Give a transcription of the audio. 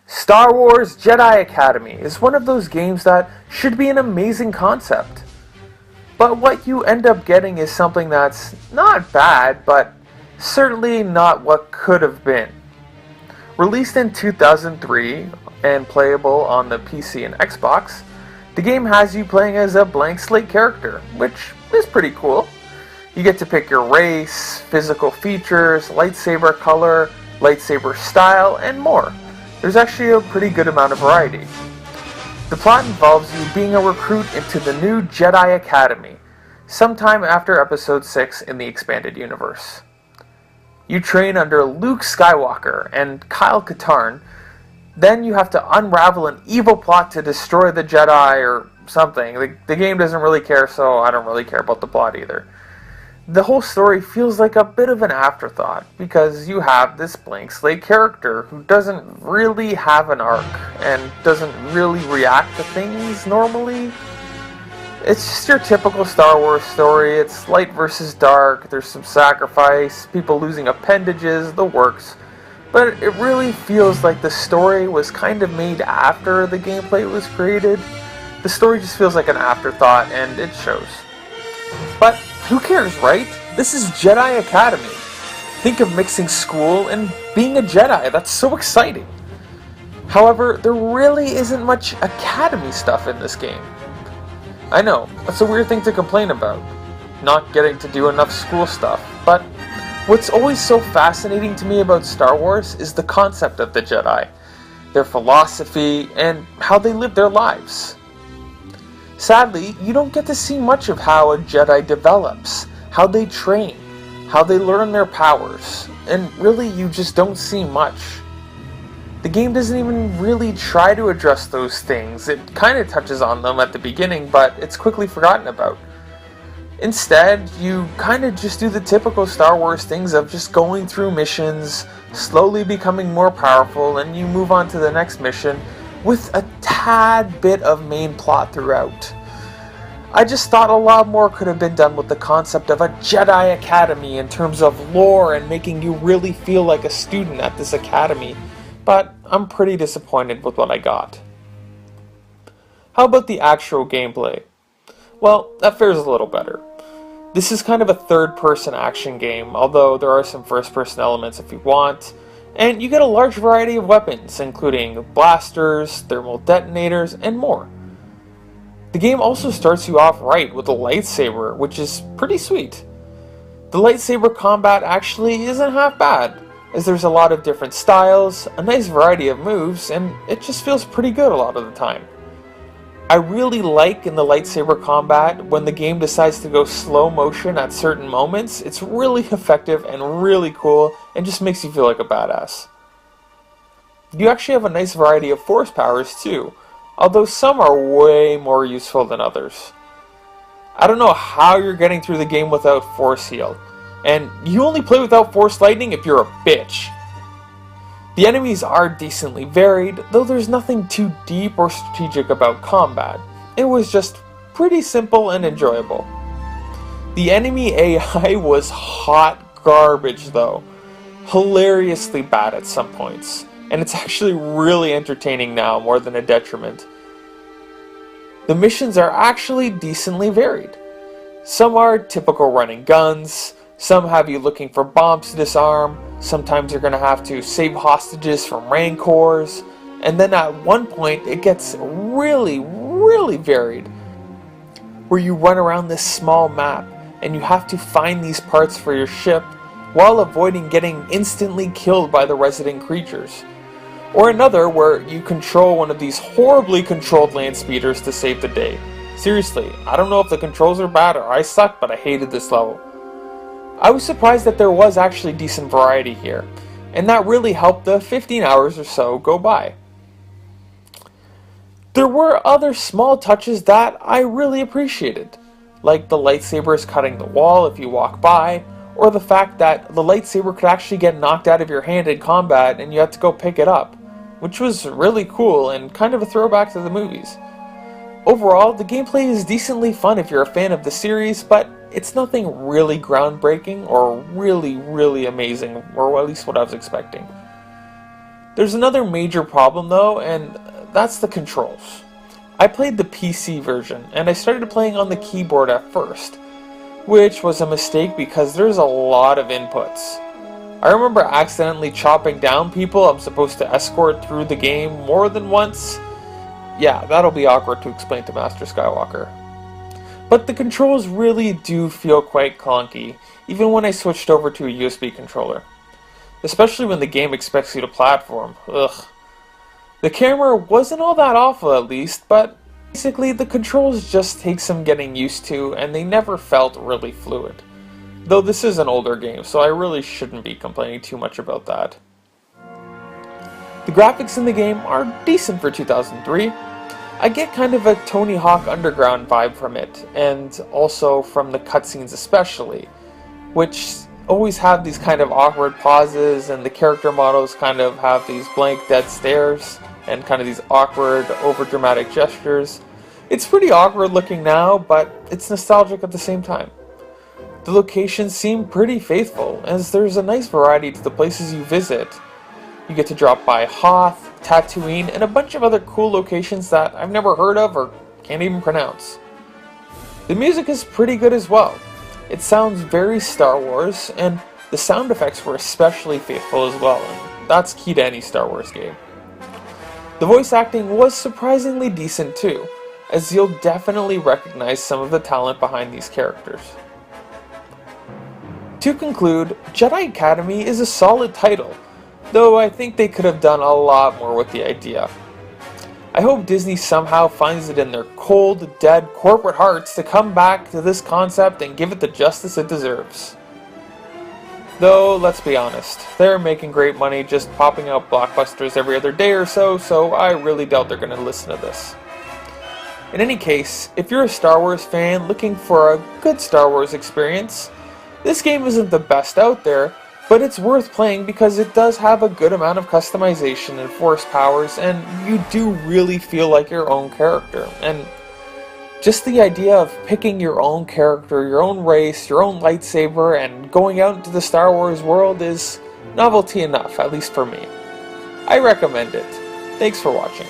Star Wars Jedi Academy is one of those games that should be an amazing concept. But what you end up getting is something that's not bad, but certainly not what could have been. Released in 2003 and playable on the PC and Xbox, the game has you playing as a blank slate character, which is pretty cool. You get to pick your race, physical features, lightsaber color, lightsaber style, and more. There's actually a pretty good amount of variety. The plot involves you being a recruit into the new Jedi Academy, sometime after Episode 6 in the expanded universe. You train under Luke Skywalker and Kyle Katarn, then you have to unravel an evil plot to destroy the Jedi or something. The game doesn't really care, so I don't really care about the plot either. The whole story feels like a bit of an afterthought, because you have this blank slate character who doesn't really have an arc, and doesn't really react to things normally. It's just your typical Star Wars story. It's light versus dark, there's some sacrifice, people losing appendages, the works. But it really feels like the story was kind of made after the gameplay was created. The story just feels like an afterthought, and it shows. But who cares, right? This is Jedi Academy. Think of mixing school and being a Jedi. That's so exciting. However, there really isn't much Academy stuff in this game. I know, that's a weird thing to complain about, not getting to do enough school stuff, but what's always so fascinating to me about Star Wars is the concept of the Jedi, their philosophy, and how they live their lives. Sadly, you don't get to see much of how a Jedi develops, how they train, how they learn their powers, and really you just don't see much. The game doesn't even really try to address those things. It kind of touches on them at the beginning, but it's quickly forgotten about. Instead, you kind of just do the typical Star Wars things of just going through missions, slowly becoming more powerful, and you move on to the next mission with a tad bit of main plot throughout. I just thought a lot more could have been done with the concept of a Jedi Academy in terms of lore and making you really feel like a student at this academy, but I'm pretty disappointed with what I got. How about the actual gameplay? Well, that fares a little better. This is kind of a third-person action game, although there are some first-person elements if you want, and you get a large variety of weapons, including blasters, thermal detonators, and more. The game also starts you off right with a lightsaber, which is pretty sweet. The lightsaber combat actually isn't half bad, as there's a lot of different styles, a nice variety of moves, and it just feels pretty good a lot of the time. I really like in the lightsaber combat when the game decides to go slow motion at certain moments. It's really effective and really cool and just makes you feel like a badass. You actually have a nice variety of force powers too, although some are way more useful than others. I don't know how you're getting through the game without force heal, and you only play without force lightning if you're a bitch. The enemies are decently varied, though there's nothing too deep or strategic about combat. It was just pretty simple and enjoyable. The enemy AI was hot garbage though, hilariously bad at some points, and it's actually really entertaining now more than a detriment. The missions are actually decently varied. Some are typical running guns, some have you looking for bombs to disarm, sometimes you're going to have to save hostages from rancors, and then at one point it gets really varied, where you run around this small map and you have to find these parts for your ship while avoiding getting instantly killed by the resident creatures. Or another where you control one of these horribly controlled land speeders to save the day. Seriously, I don't know if the controls are bad or I suck, but I hated this level. I was surprised that there was actually decent variety here, and that really helped the 15 hours or so go by. There were other small touches that I really appreciated, like the lightsabers cutting the wall if you walk by, or the fact that the lightsaber could actually get knocked out of your hand in combat and you had to go pick it up, which was really cool and kind of a throwback to the movies. Overall, the gameplay is decently fun if you're a fan of the series, but it's nothing really groundbreaking or really amazing, or at least what I was expecting. There's another major problem though, and that's the controls. I played the PC version, and I started playing on the keyboard at first, which was a mistake because there's a lot of inputs. I remember accidentally chopping down people I'm supposed to escort through the game more than once. Yeah, that'll be awkward to explain to Master Skywalker. But the controls really do feel quite clunky, even when I switched over to a USB controller. Especially when the game expects you to platform. Ugh. The camera wasn't all that awful at least, but basically the controls just take some getting used to and they never felt really fluid. Though this is an older game, so I really shouldn't be complaining too much about that. The graphics in the game are decent for 2003. I get kind of a Tony Hawk Underground vibe from it, and also from the cutscenes especially, which always have these kind of awkward pauses, and the character models kind of have these blank dead stares and kind of these awkward overdramatic gestures. It's pretty awkward looking now, but it's nostalgic at the same time. The locations seem pretty faithful, as there's a nice variety to the places you visit. You get to drop by Hoth, Tatooine, and a bunch of other cool locations that I've never heard of or can't even pronounce. The music is pretty good as well. It sounds very Star Wars, and the sound effects were especially faithful as well, and that's key to any Star Wars game. The voice acting was surprisingly decent too, as you'll definitely recognize some of the talent behind these characters. To conclude, Jedi Academy is a solid title, though I think they could have done a lot more with the idea. I hope Disney somehow finds it in their cold, dead corporate hearts to come back to this concept and give it the justice it deserves. Though, let's be honest, they're making great money just popping out blockbusters every other day or so I really doubt they're going to listen to this. In any case, if you're a Star Wars fan looking for a good Star Wars experience, this game isn't the best out there, but it's worth playing because it does have a good amount of customization and force powers, and you do really feel like your own character. And just the idea of picking your own character, your own race, your own lightsaber, and going out into the Star Wars world is novelty enough, at least for me. I recommend it. Thanks for watching.